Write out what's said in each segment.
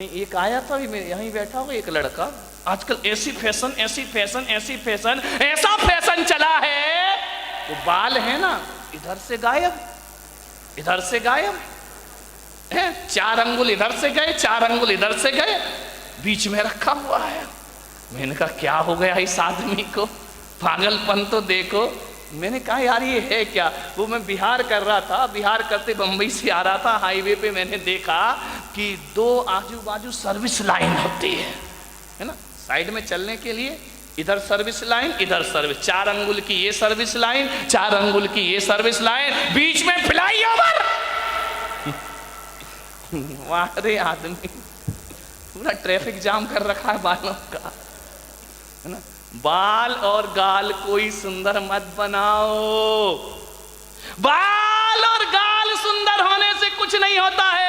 एक आया था यहीं बैठा हुआ एक लड़का, आजकल ऐसी फैशन ऐसी फैशन ऐसी फैशन ऐसा फैशन चला है, वो बाल है ना इधर से गायब इधर से गायब है, 4 अंगुल इधर से गए 4 अंगुल इधर से गए, बीच में रखा हुआ है। मैंने कहा क्या हो गया इस आदमी को, पागलपन तो देखो। मैंने कहा यार ये है क्या। वो मैं बिहार कर रहा था, बिहार करते बम्बई से आ रहा था, हाईवे पे मैंने देखा कि 2 आजू बाजू सर्विस लाइन होती है ना, साइड में चलने के लिए इधर सर्विस लाइन इधर सर्विस, 4 अंगुल की ये सर्विस लाइन 4 अंगुल की ये सर्विस लाइन, बीच में फ्लाईओवर। वाह आदमी पूरा ट्रैफिक जाम कर रखा है बालों का, है ना। बाल और गाल कोई सुंदर मत बनाओ, बाल और गाल सुंदर होने से कुछ नहीं होता है।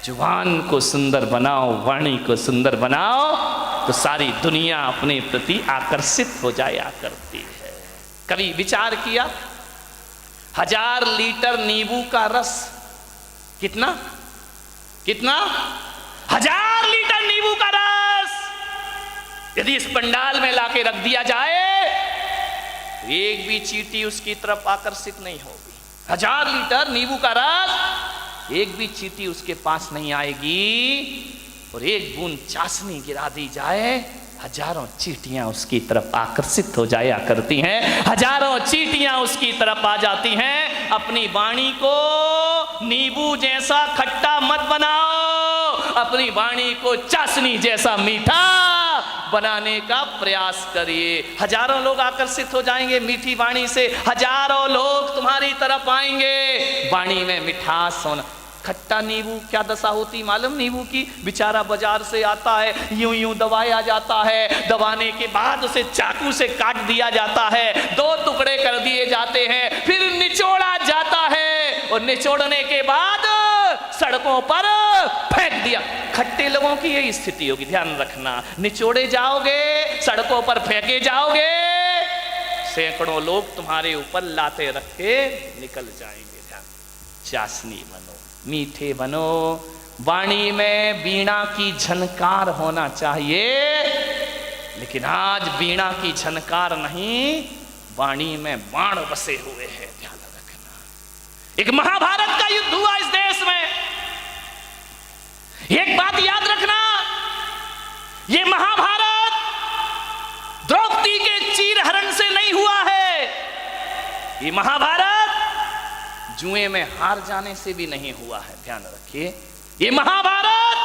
जुबान को सुंदर बनाओ, वाणी को सुंदर बनाओ, तो सारी दुनिया अपने प्रति आकर्षित हो जाया करती है। कभी विचार किया 1000 लीटर नींबू का रस कितना 1000 लीटर नींबू का रस यदि इस पंडाल में लाके रख दिया जाए, एक भी चींटी उसकी तरफ आकर्षित नहीं होगी। 1000 लीटर नींबू का रस, एक भी चींटी उसके पास नहीं आएगी। और एक बूंद चाशनी गिरा दी जाए, हजारों चींटियां उसकी तरफ आकर्षित हो जाया करती हैं, हजारों चींटियां उसकी तरफ आ जाती हैं। अपनी वाणी को नींबू जैसा खट्टा मत बनाओ, अपनी वाणी को चाशनी जैसा मीठा बनाने का प्रयास करिए। हजारों लोग आकर्षित हो जाएंगे मीठी वाणी से, हजारों लोग तुम्हारी तरफ आएंगे। वाणी में मिठास होना। खट्टा नींबू क्या दशा होती मालूम नींबू की, बेचारा बाजार से आता है, यूं यूं दबाया जाता है, दबाने के बाद उसे चाकू से काट दिया जाता है, 2 टुकड़े कर दिए जाते हैं, फिर निचोड़ा जाता है, और निचोड़ने के बाद सड़कों पर फेंक दिया। खट्टे लोगों की यही स्थिति होगी, ध्यान रखना। निचोड़े जाओगे, सड़कों पर फेंके जाओगे, सैकड़ों लोग तुम्हारे ऊपर लाते रख के निकल जाएंगे। ध्यान, चाशनी बनो, मीठे बनो, वाणी में वीणा की झनकार होना चाहिए। लेकिन आज वीणा की झनकार नहीं, वाणी में बाण बसे हुए हैं। ध्यान रखना, एक महाभारत का युद्ध हुआ इस देश में। एक बात याद रखना, ये महाभारत द्रौपदी के चीरहरण से नहीं हुआ है, ये महाभारत जुए में हार जाने से भी नहीं हुआ है। ध्यान रखिए, ये महाभारत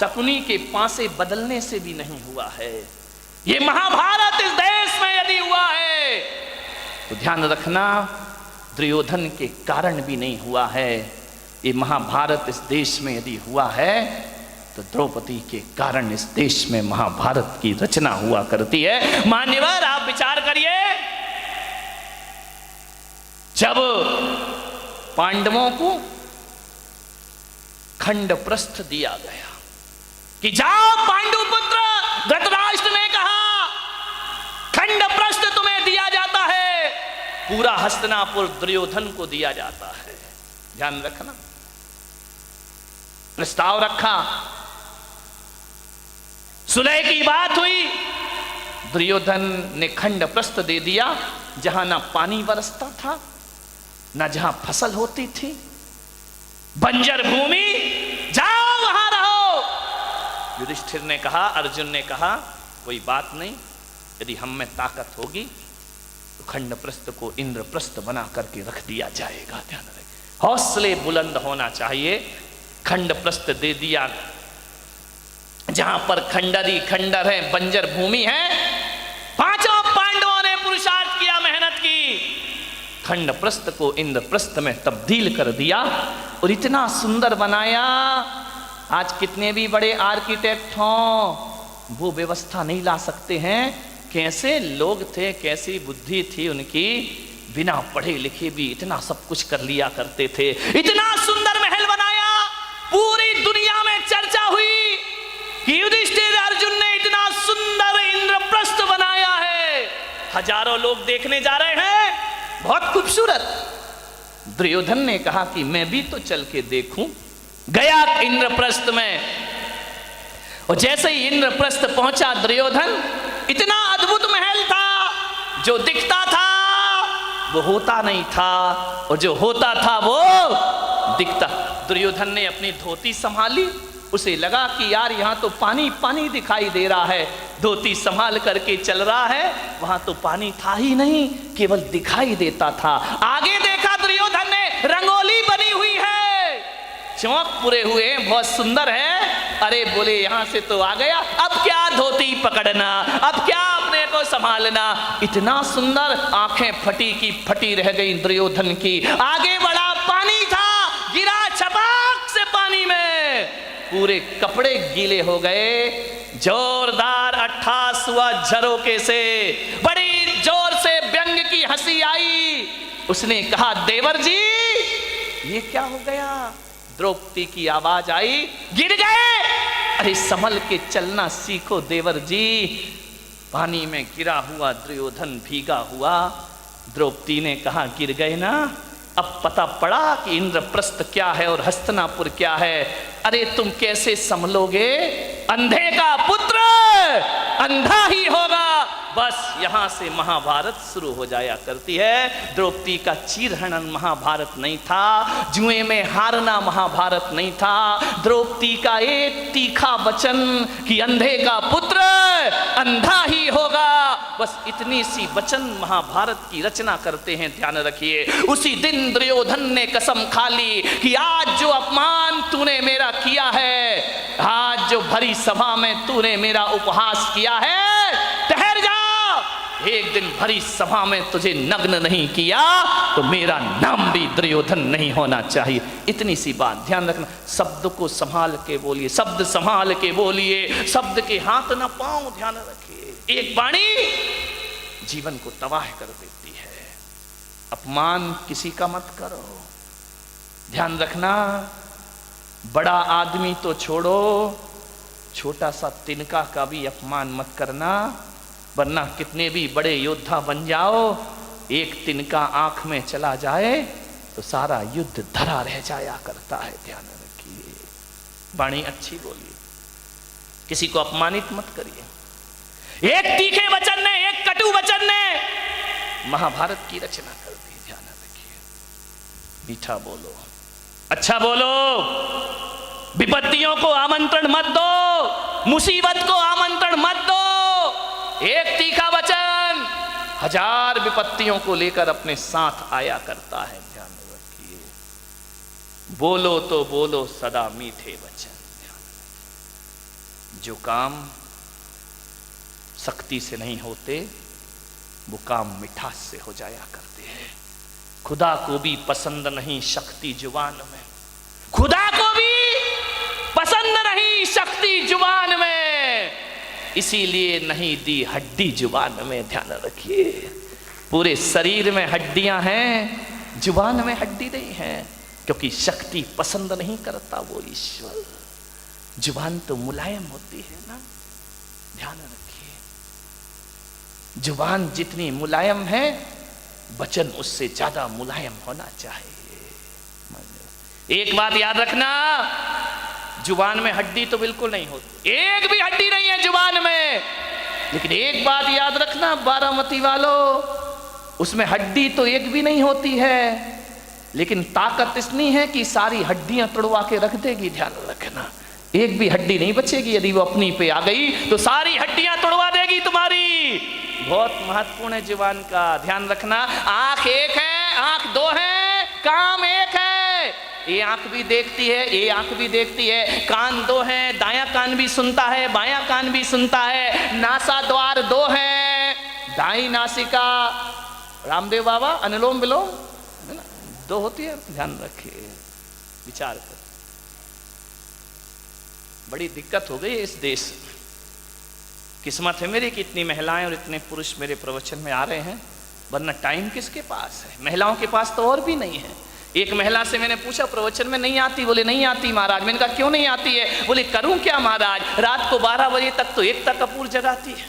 शकुनी के पासे बदलने से भी नहीं हुआ है। ये महाभारत इस देश में यदि हुआ है तो ध्यान रखना, दुर्योधन के कारण भी नहीं हुआ है। ये महाभारत इस देश में यदि हुआ है तो द्रौपदी के कारण इस देश में महाभारत की रचना हुआ करती है। मान्यवर आप विचार करिए, जब पांडवों को खंडप्रस्थ दिया गया कि जाओ पांडु पुत्र, धृतराष्ट्र ने कहा खंडप्रस्थ तुम्हें दिया जाता है, पूरा हस्तिनापुर दुर्योधन को दिया जाता है। ध्यान रखना, प्रस्ताव रखा, सुलह की बात हुई, दुर्योधन ने खंडप्रस्थ दे दिया। जहां ना पानी बरसता था, ना जहां फसल होती थी, बंजर भूमि, जाओ वहां रहो। युधिष्ठिर ने कहा, अर्जुन ने कहा कोई बात नहीं, यदि हम में ताकत होगी तो खंडप्रस्थ को इंद्रप्रस्थ बना करके रख दिया जाएगा। ध्यान रखें, हौसले बुलंद होना चाहिए। खंडप्रस्थ दे दिया, जहां पर खंडरी खंडर है, बंजर भूमि है। 5 पांडवों ने पुरुषार्थ किया, मेहनत की, खंडप्रस्थ को इंद्रप्रस्थ में तब्दील कर दिया और इतना सुंदर बनाया। आज कितने भी बड़े आर्किटेक्ट हों, वो व्यवस्था नहीं ला सकते हैं। कैसे लोग थे, कैसी बुद्धि थी उनकी, बिना पढ़े लिखे भी इतना सब कुछ कर लिया करते थे। इतना सुंदर महल बनाया, पूरी दुनिया में चर्चा हुई कि युधिष्ठिर अर्जुन ने इतना सुंदर इंद्रप्रस्थ बनाया है, हजारों लोग देखने जा रहे हैं, बहुत खूबसूरत। दुर्योधन ने कहा कि मैं भी तो चल के देखूं। गया इंद्रप्रस्थ में, और जैसे ही इंद्रप्रस्थ पहुंचा दुर्योधन, इतना अद्भुत महल था, जो दिखता था वो होता नहीं था, और जो होता था वो दिखता। दुर्योधन ने अपनी धोती संभाली, उसे लगा कि यार यहां तो पानी पानी दिखाई दे रहा है, धोती संभाल करके चल रहा है, वहां तो पानी था ही नहीं, केवल दिखाई देता था। आगे देखा दुर्योधन ने, रंगोली बनी हुई है, चौक पूरे हुए, बहुत सुंदर है। अरे बोले यहां से तो आ गया, अब क्या धोती पकड़ना, अब क्या अपने को संभालना। इतना सुंदर, आंखें फटी की फटी रह गई दुर्योधन की। आगे बढ़ा, पानी था, गिरा छपाक से पानी में, पूरे कपड़े गीले हो गए। जोरदार अट्ठास हुआ झरोके से, बड़ी जोर से व्यंग की हंसी आई। उसने कहा देवर जी ये क्या हो गया। द्रौपदी की आवाज आई, गिर गए। अरे संभल के चलना सीखो देवर जी। पानी में गिरा हुआ दुर्योधन भीगा हुआ। द्रौपदी ने कहा गिर गए ना, अब पता पड़ा कि इंद्रप्रस्थ क्या है और हस्तिनापुर क्या है। अरे तुम कैसे संभलोगे, अंधे का पुत्र अंधा ही होगा। बस यहां से महाभारत शुरू हो जाया करती है। द्रौपदी का चीरहरण महाभारत नहीं था, जुए में हारना महाभारत नहीं था। द्रौपदी का एक तीखा वचन कि अंधे का पुत्र अंधा ही होगा, बस इतनी सी वचन महाभारत की रचना करते हैं। ध्यान रखिए, उसी दिन दुर्योधन ने कसम खा ली कि आज जो अपमान तूने मेरा किया है, आज जो भरी सभा में तूने मेरा उपहास किया है, ठहर जा, एक दिन भरी सभा में तुझे नग्न नहीं किया तो मेरा नाम भी दुर्योधन नहीं होना चाहिए। इतनी सी बात ध्यान रखना। शब्द को संभाल के बोलिए, शब्द संभाल के बोलिए, शब्द के हाथ ना पांव। ध्यान रखिए, एक वाणी जीवन को तबाह कर देती है। अपमान किसी का मत करो। ध्यान रखना, बड़ा आदमी तो छोड़ो, छोटा सा तिनका का भी अपमान मत करना, वरना कितने भी बड़े योद्धा बन जाओ, एक तिनका आंख में चला जाए तो सारा युद्ध धरा रह जाया करता है। ध्यान रखिए, वाणी अच्छी बोलिए, किसी को अपमानित मत करिए। एक तीखे वचन ने, एक कटु वचन ने महाभारत की रचना कर दी। ध्यान रखिए, मीठा बोलो, अच्छा बोलो, विपत्तियों को आमंत्रण मत दो, मुसीबत को आमंत्रण मत दो। एक तीखा वचन हजार विपत्तियों को लेकर अपने साथ आया करता है। ध्यान रखिए, बोलो तो बोलो सदा मीठे वचन। जो काम सख्ती से नहीं होते वो काम मिठास से हो जाया करते हैं। खुदा को भी पसंद नहीं शक्ति जुबान में, खुदा को भी पसंद नहीं शक्ति जुबान में, इसीलिए नहीं दी हड्डी जुबान में। ध्यान रखिए, पूरे शरीर में हड्डियां हैं, जुबान में हड्डी नहीं है, क्योंकि शक्ति पसंद नहीं करता वो ईश्वर। जुबान तो मुलायम होती है ना। ध्यान रखिए, जुबान जितनी मुलायम है, वचन उससे ज्यादा मुलायम होना चाहिए। एक बात याद रखना, जुबान में हड्डी तो बिल्कुल नहीं होती, एक भी हड्डी नहीं है जुबान में। लेकिन एक बात याद रखना बारामती वालों, उसमें हड्डी तो एक भी नहीं होती है, लेकिन ताकत इतनी है कि सारी हड्डियां तोड़वा के रख देगी। ध्यान रखना, एक भी हड्डी नहीं बचेगी। यदि वो अपनी पे आ गई तो सारी हड्डियां तोड़वा देगी तुम्हारी। बहुत महत्वपूर्ण है जुबान का, ध्यान रखना। आंख एक है, आंख दो है, काम एक है। ये आंख भी देखती है, ये आंख भी देखती है। कान दो हैं, दायां कान भी सुनता है, बायां कान भी सुनता है। नासा द्वार दो हैं, दाई नासिका, रामदेव बाबा अनुलोम विलोम दो होती है। ध्यान रखिए, विचार कर। बड़ी दिक्कत हो गई है इस देश। किस्मत है मेरी कि इतनी महिलाएं और इतने पुरुष मेरे प्रवचन में आ रहे हैं, वरना टाइम किसके पास है। महिलाओं के पास तो और भी नहीं है। एक महिला से मैंने पूछा प्रवचन में नहीं आती, बोले नहीं आती महाराज। मैंने कहा क्यों नहीं आती है? बोले करूं क्या महाराज, रात को 12 बजे तक तो एकता कपूर जगाती है।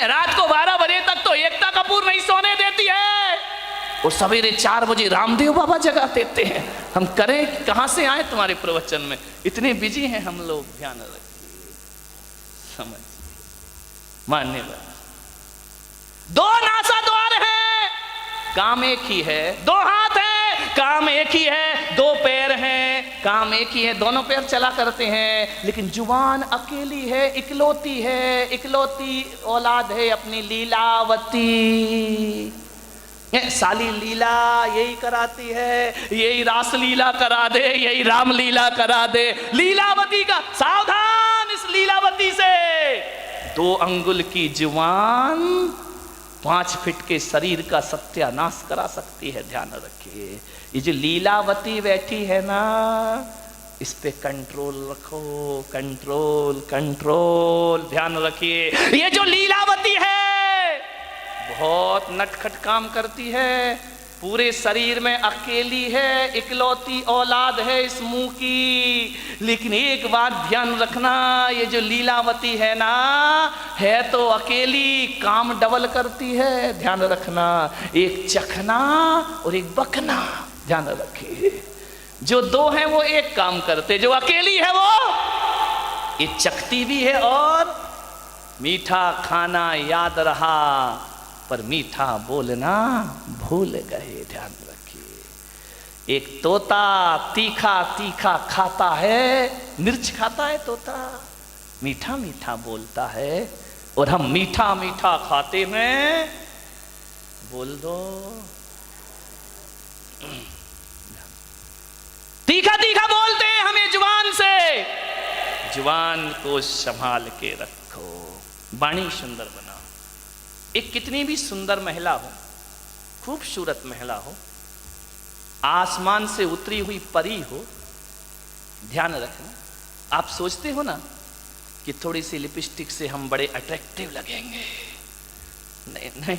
रात को 12 बजे तक तो एकता कपूर नहीं सोने देती है। और सवेरे 4 बजे रामदेव बाबा जगा देते हैं। हम करें, कहां से आए तुम्हारे प्रवचन में? इतने बिजी हैं हम लोग। ध्यान रखिए, समझ मान्यवर। 2 नासा द्वार है, काम एक ही है। 2 हाथ है, काम एक ही है। 2 पैर हैं, काम एक ही है। दोनों पैर चला करते हैं, लेकिन जुबान अकेली है, इकलौती है, इकलौती औलाद है अपनी लीलावती। साली लीला यही कराती है, यही रास लीला करा दे, यही राम लीला करा दे। लीलावती का सावधान, इस लीलावती से। 2 अंगुल की जुबान 5 फीट के शरीर का सत्यानाश करा सकती है। ध्यान रखिए, ये जो लीलावती बैठी है ना, इस पे कंट्रोल रखो, कंट्रोल कंट्रोल। ध्यान रखिए, ये जो लीलावती है बहुत नटखट काम करती है। पूरे शरीर में अकेली है, इकलौती औलाद है इस मुंह की। लेकिन एक बात ध्यान रखना, ये जो लीलावती है ना, है तो अकेली, काम डबल करती है। ध्यान रखना, एक चखना और एक बकना। ध्यान रखिए, जो 2 हैं वो एक काम करते, जो अकेली है वो ये चखती भी है। और मीठा खाना याद रहा, पर मीठा बोलना भूल गए। ध्यान रखिए, एक तोता तीखा तीखा खाता है, मिर्च खाता है तोता, मीठा मीठा बोलता है। और हम मीठा मीठा खाते हैं, बोल दो तीखा तीखा बोलते हैं हमें जुबान से। जुबान को संभाल के रखो, वाणी सुंदर बनाओ। एक कितनी भी सुंदर महिला हो, खूबसूरत महिला हो, आसमान से उतरी हुई परी हो, ध्यान रखना, आप सोचते हो ना कि थोड़ी सी लिपस्टिक से हम बड़े अट्रैक्टिव लगेंगे। नहीं नहीं,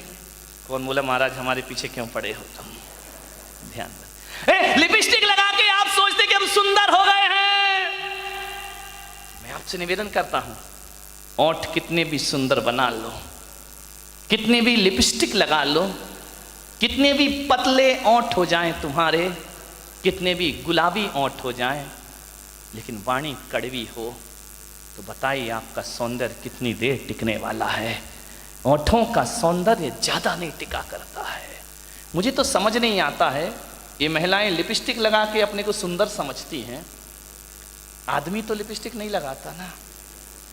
कौन बोला महाराज हमारे पीछे क्यों पड़े हो तुम? ध्यान रख, लिपस्टिक लगा के आप सोचते कि हम सुंदर हो गए हैं। मैं आपसे निवेदन करता हूं, ओंठ कितने भी सुंदर बना लो, कितने भी लिपस्टिक लगा लो, कितने भी पतले ओंठ हो जाएं तुम्हारे, कितने भी गुलाबी ओंठ हो जाएं, लेकिन वाणी कड़वी हो तो बताइए आपका सौंदर्य कितनी देर टिकने वाला है? ओंठों का सौंदर्य ज्यादा नहीं टिका करता है। मुझे तो समझ नहीं आता है, ये महिलाएं लिपस्टिक लगा के अपने को सुंदर समझती हैं, आदमी तो लिपस्टिक नहीं लगाता ना।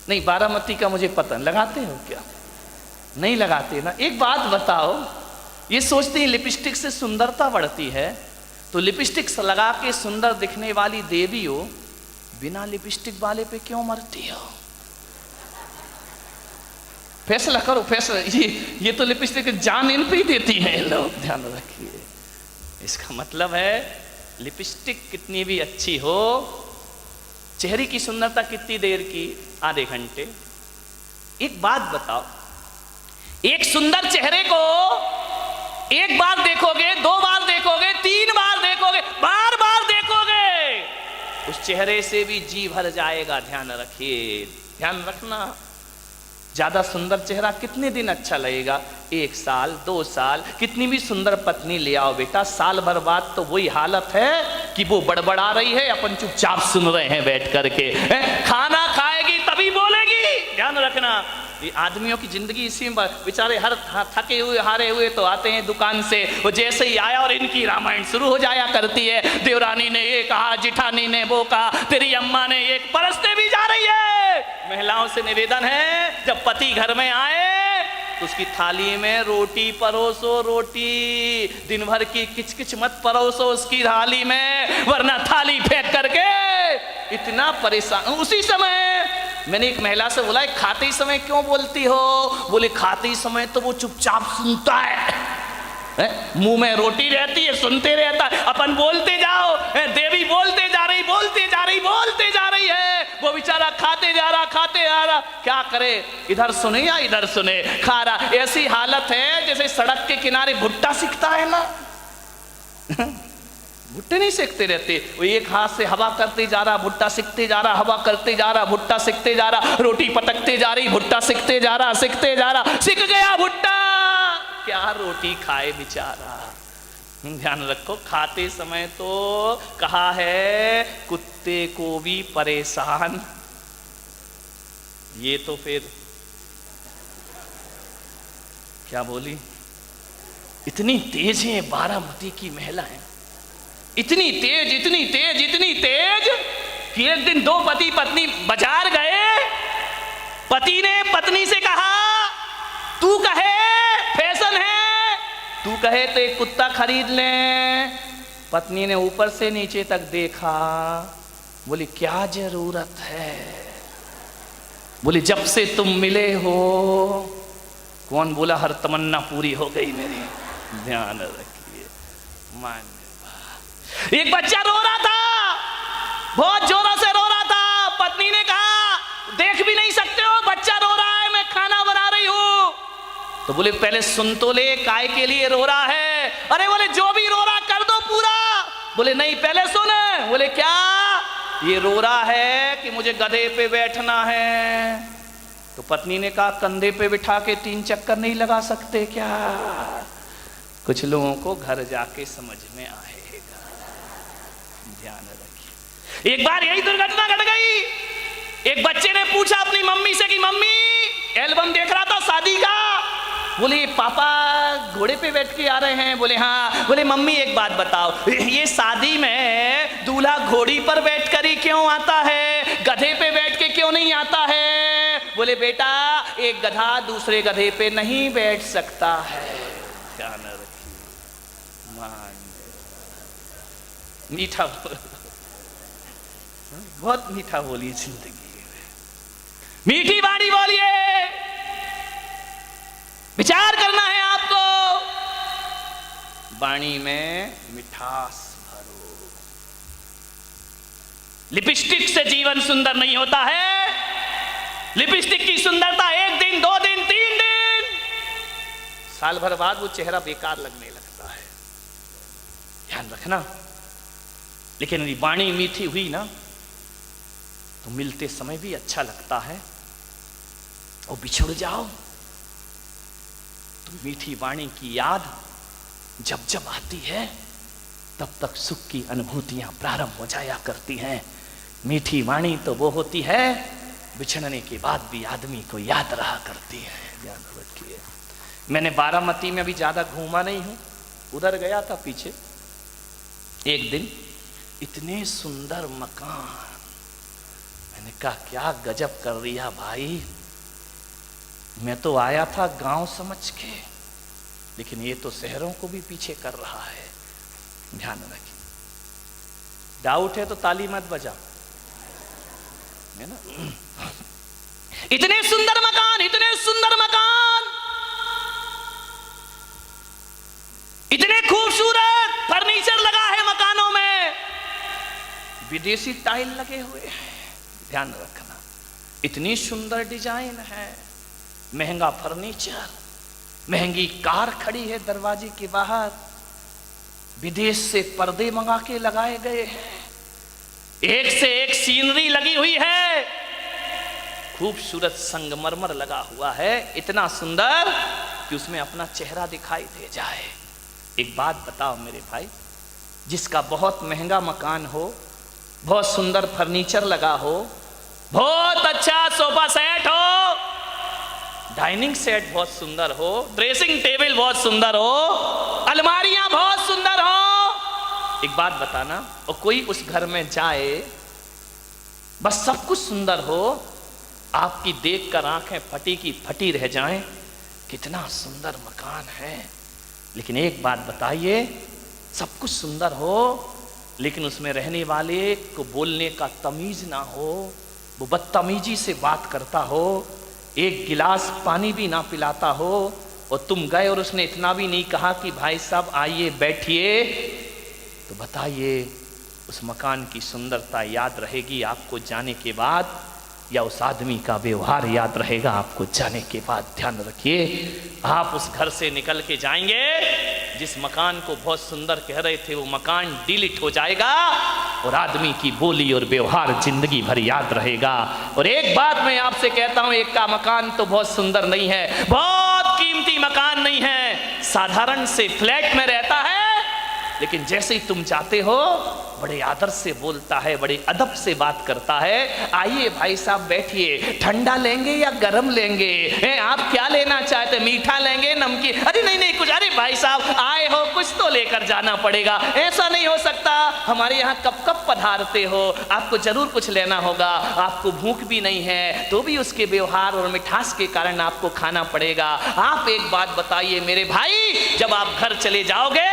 नहीं, बारामती का मुझे पता, लगाते हो क्या? नहीं लगाते ना। एक बात बताओ, ये सोचते हैं लिपस्टिक से सुंदरता बढ़ती है, तो लिपस्टिक लगा के सुंदर दिखने वाली देवी हो, बिना लिपस्टिक वाले पे क्यों मरती हो? फैसला करो, फैसला। ये तो लिपस्टिक जान इन पे ही देती है लोग। ध्यान रखिए, इसका मतलब है लिपस्टिक कितनी भी अच्छी हो, चेहरे की सुंदरता कितनी देर की? आधे घंटे। एक बात बताओ, एक सुंदर चेहरे को एक बार देखोगे, 2 बार देखोगे, 3 बार देखोगे, बार बार देखोगे, उस चेहरे से भी जी भर जाएगा। ध्यान रखिए, ध्यान रखना, ज्यादा सुंदर चेहरा कितने दिन अच्छा लगेगा? 1 साल, 2 साल। कितनी भी सुंदर पत्नी ले आओ बेटा, साल भर बाद तो वही हालत है कि वो बड़बड़ा रही है, अपन चुपचाप सुन रहे हैं बैठ करके। खाना खाएगी तभी बोलेगी। ध्यान रखना, ये आदमियों की जिंदगी इसी में, बेचारे हर थके हुए हारे हुए तो आते हैं दुकान से, वो जैसे ही आया और इनकी रामायण शुरू हो जाया करती है। देवरानी ने ये कहा, जिठानी ने वो कहा, तेरी अम्मा ने ये, परसते भी जा रही है। महिलाओं से निवेदन है, जब पति घर में आए तो उसकी थाली में रोटी परोसो, रोटी। दिन भर की किचकिच मत परोसो उसकी थाली में, वरना थाली फेंक करके इतना परेशान। उसी समय मैंने एक महिला से बोला, खाते समय क्यों बोलती हो? बोले खाते समय तो वो चुपचाप सुनता है, मुंह में रोटी रहती है, सुनते रहता है, अपन बोलते जाओ, देवी बोलते जा रही, बोलते जा रही, बोलते जा रही है, वो बेचारा खाते जा रहा, खाते आ रहा, क्या करे? इधर सुने या इधर सुने, खा रहा। ऐसी हालत है जैसे सड़क के किनारे भुट्टा सिकता है ना, भुट्टे नहीं सेकते रहते, वो एक हाथ से हवा करते जा रहा, भुट्टा सिकते जा रहा, हवा करते जा रहा, भुट्टा सिकते जा रहा, रोटी पटकते जा रही, भुट्टा सिकते जा रहा, सिकते जा रहा, सिक गया भुट्टा, क्या रोटी खाए बेचारा। ध्यान रखो, खाते समय तो कहा है कुत्ते को भी परेशान, ये तो फिर क्या बोली, इतनी तेज है बारामती की महिलाएं, इतनी तेज इतनी तेज इतनी तेज कि एक दिन दो पति पत्नी बाजार गए, पति ने पत्नी से कहा तू कहे फैशन है, तू कहे तो एक कुत्ता खरीद ले। पत्नी ने ऊपर से नीचे तक देखा, बोली क्या जरूरत है, बोली जब से तुम मिले हो। कौन बोला हर तमन्ना पूरी हो गई मेरी, ध्यान रखिए। मान एक बच्चा रो रहा था, बहुत जोरों से रो रहा था, पत्नी ने कहा देख भी नहीं सकते हो बच्चा रो रहा है, मैं खाना बना रही हूं। तो बोले पहले सुन तो ले, काय के लिए रो रहा है। अरे बोले जो भी रो रहा कर दो पूरा। बोले नहीं पहले सुन। बोले क्या, ये रो रहा है कि मुझे गधे पे बैठना है। तो पत्नी ने कहा कंधे पे बिठा के 3 चक्कर नहीं लगा सकते क्या। कुछ लोगों को घर जाके समझ में आएगा, ध्यान रखिए। एक बार यही दुर्घटना घट गई। एक बच्चे ने पूछा अपनी मम्मी से कि मम्मी एल्बम देख रहा था शादी का। बोले पापा घोड़े पे बैठ के आ रहे हैं। बोले हाँ। बोले मम्मी एक बात बताओ, ये शादी में दूल्हा घोड़ी पर बैठ कर ही क्यों आता है, गधे पे बैठ के क्यों नहीं आता है। बोले बेटा एक गधा दूसरे गधे पे नहीं बैठ सकता है। ध्यान रखिए, मान मीठा बहुत मीठा बोलिए, जिंदगी में मीठी वाणी बोलिए, विचार करना है आपको, वाणी में मिठास भरो। लिपस्टिक से जीवन सुंदर नहीं होता है। लिपस्टिक की सुंदरता 1 दिन 2 दिन 3 दिन, साल भर बाद वो चेहरा बेकार लगने लगता है, ध्यान रखना। लेकिन यदि वाणी मीठी हुई ना तो मिलते समय भी अच्छा लगता है, और बिछुड़ जाओ तो मीठी वाणी की याद जब जब आती है तब तक सुख की अनुभूतियां प्रारंभ हो जाया करती हैं। मीठी वाणी तो वो होती है बिछड़ने के बाद भी आदमी को याद रहा करती है, ध्यान रखिए। मैंने बारामती में भी ज्यादा घूमा नहीं हूं, उधर गया था पीछे। एक दिन इतने सुंदर मकान, मैंने कहा क्या गजब कर दिया भाई, मैं तो आया था गांव समझ के, लेकिन ये तो शहरों को भी पीछे कर रहा है, ध्यान रखिए। डाउट है तो ताली मत बजा, है ना। इतने सुंदर मकान, इतने सुंदर मकान, इतने खूबसूरत फर्नीचर लगा है मकानों में, विदेशी टाइल लगे हुए हैं, ध्यान रखना। इतनी सुंदर डिजाइन है, महंगा फर्नीचर, महंगी कार खड़ी है दरवाजे के बाहर, विदेश से पर्दे मंगा के लगाए गए हैं, एक से एक सीनरी लगी हुई है, खूबसूरत संगमरमर लगा हुआ है, इतना सुंदर कि उसमें अपना चेहरा दिखाई दे जाए। एक बात बताओ मेरे भाई, जिसका बहुत महंगा मकान हो, बहुत सुंदर फर्नीचर लगा हो, बहुत अच्छा सोफा सेट हो, डाइनिंग सेट बहुत सुंदर हो, ड्रेसिंग टेबल बहुत सुंदर हो, अलमारियां बहुत सुंदर हो, एक बात बताना, और कोई उस घर में जाए बस सब कुछ सुंदर हो, आपकी देखकर आंखें फटी की फटी रह जाएं, कितना सुंदर मकान है। लेकिन एक बात बताइए, सब कुछ सुंदर हो लेकिन उसमें रहने वाले को बोलने का तमीज ना हो, वो बदतमीजी से बात करता हो, एक गिलास पानी भी ना पिलाता हो, और तुम गए और उसने इतना भी नहीं कहा कि भाई साहब आइए बैठिए, तो बताइए उस मकान की सुंदरता याद रहेगी आपको जाने के बाद, या उस आदमी का व्यवहार याद रहेगा आपको जाने के बाद। ध्यान रखिए, आप उस घर से निकल के जाएंगे, जिस मकान को बहुत सुंदर कह रहे थे वो मकान डिलीट हो जाएगा, और आदमी की बोली और व्यवहार जिंदगी भर याद रहेगा। और एक बात मैं आपसे कहता हूं, एक का मकान तो बहुत सुंदर नहीं है, बहुत कीमती मकान नहीं है, साधारण से फ्लैट में रहता है, लेकिन जैसे ही तुम जाते हो बड़े आदर से बोलता है, बड़े अदब से बात करता है। आइए भाई साहब बैठिए, ठंडा लेंगे या गरम लेंगे? आप क्या लेना चाहते, मीठा लेंगे नमकीन? अरे नहीं नहीं कुछ, अरे भाई साहब आए हो कुछ तो लेकर जाना पड़ेगा, ऐसा नहीं हो सकता, हमारे यहाँ कब कब पधारते हो, आपको जरूर कुछ लेना होगा, आपको भूख भी नहीं है तो भी उसके व्यवहार और मिठास के कारण आपको खाना पड़ेगा। आप एक बात बताइए मेरे भाई, जब आप घर चले जाओगे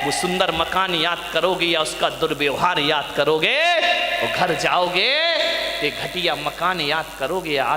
वो सुंदर मकान याद करोगे या उसका दुर्व्यवहार याद करोगे? और घर जाओगे ये घटिया मकान याद करोगे या